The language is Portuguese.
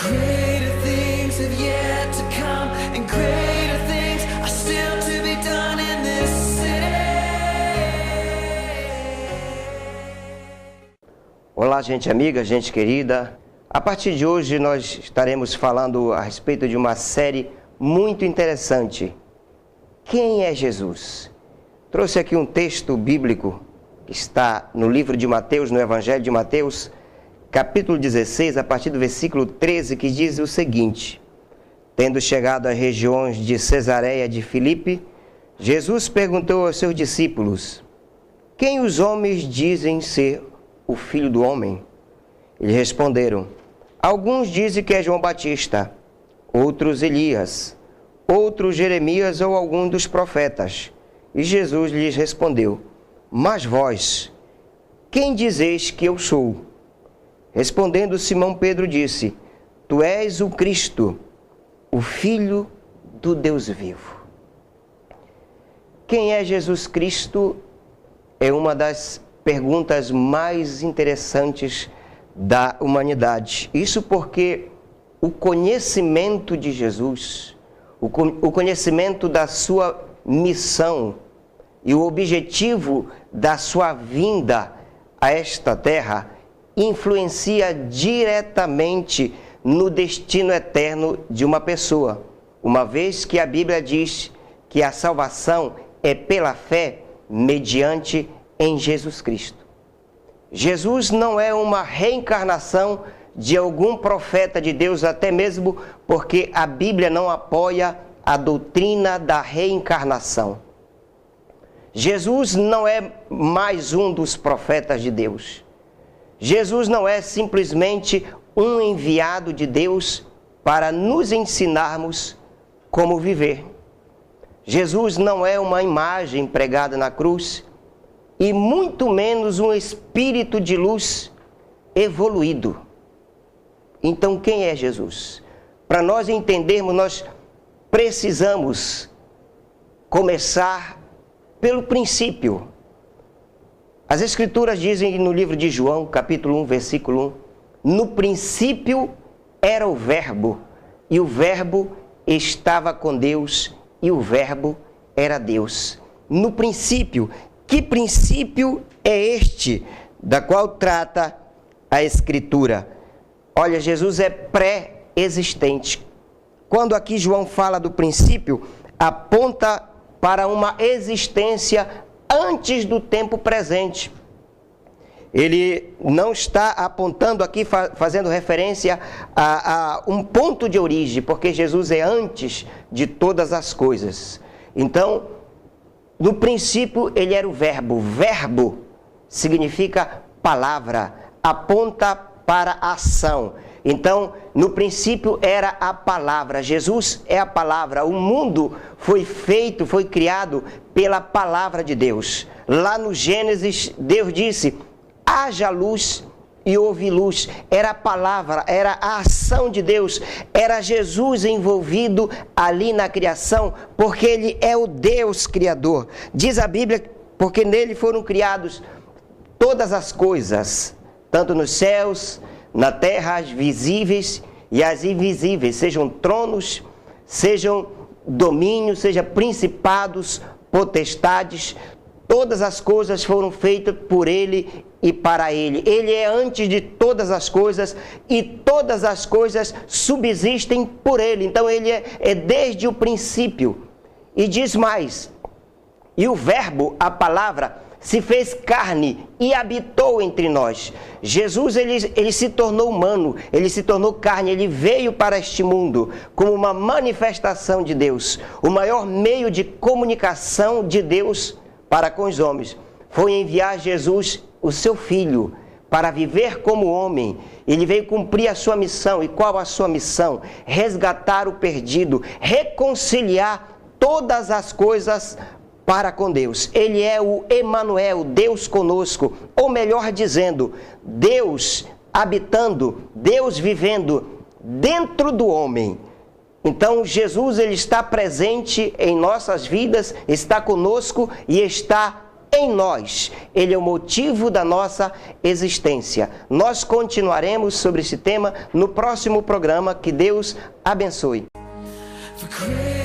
Greater things have yet to come, and greater things are still to be done in this city. Olá, gente amiga, gente querida. A partir de hoje nós estaremos falando a respeito de uma série muito interessante. Quem é Jesus? Trouxe aqui um texto bíblico que está no livro de Mateus, no Evangelho de Mateus, capítulo 16, a partir do versículo 13, que diz o seguinte: Tendo chegado às regiões de Cesareia de Filipe, Jesus perguntou aos seus discípulos: Quem os homens dizem ser o Filho do Homem? Eles responderam: Alguns dizem que é João Batista, outros Elias, outros Jeremias ou algum dos profetas. E Jesus lhes respondeu: Mas vós, quem dizeis que eu sou? Respondendo Simão Pedro disse: Tu és o Cristo, o Filho do Deus vivo. Quem é Jesus Cristo é uma das perguntas mais interessantes da humanidade. Isso porque o conhecimento de Jesus, o conhecimento da sua missão e o objetivo da sua vinda a esta terra influencia diretamente no destino eterno de uma pessoa, uma vez que a Bíblia diz que a salvação é pela fé mediante em Jesus Cristo. Jesus não é uma reencarnação de algum profeta de Deus, até mesmo porque a Bíblia não apoia a doutrina da reencarnação. Jesus não é mais um dos profetas de Deus. Jesus não é simplesmente um enviado de Deus para nos ensinarmos como viver. Jesus não é uma imagem pregada na cruz e muito menos um espírito de luz evoluído. Então, quem é Jesus? Para nós entendermos, nós precisamos começar pelo princípio. As Escrituras dizem no livro de João, capítulo 1, versículo 1, No princípio era o Verbo, e o Verbo estava com Deus, e o Verbo era Deus. No princípio. Que princípio é este, da qual trata a Escritura? Olha, Jesus é pré-existente. Quando aqui João fala do princípio, aponta para uma existência antes do tempo presente. Ele não está apontando aqui, fazendo referência a um ponto de origem, porque Jesus é antes de todas as coisas. Então, no princípio, ele era o Verbo. Verbo significa palavra, aponta para a ação. Então, no princípio era a palavra. Jesus é a palavra. O mundo foi feito, foi criado pela palavra de Deus. Lá no Gênesis, Deus disse: haja luz e houve luz. Era a palavra, era a ação de Deus. Era Jesus envolvido ali na criação, porque Ele é o Deus Criador. Diz a Bíblia, porque nele foram criados todas as coisas, tanto nos céus, na terra, as visíveis e as invisíveis, sejam tronos, sejam domínios, sejam principados, potestades, todas as coisas foram feitas por Ele e para Ele. Ele é antes de todas as coisas e todas as coisas subsistem por Ele. Então Ele é desde o princípio. E diz mais: e o Verbo, a palavra, se fez carne e habitou entre nós. Jesus, ele se tornou humano, ele se tornou carne, ele veio para este mundo como uma manifestação de Deus. O maior meio de comunicação de Deus para com os homens foi enviar Jesus, o seu Filho, para viver como homem. Ele veio cumprir a sua missão. E qual a sua missão? Resgatar o perdido, reconciliar todas as coisas para com Deus. Ele é o Emanuel, Deus conosco, ou melhor dizendo, Deus habitando, Deus vivendo dentro do homem. Então Jesus, ele está presente em nossas vidas, está conosco e está em nós. Ele é o motivo da nossa existência. Nós continuaremos sobre esse tema no próximo programa. Que Deus abençoe. For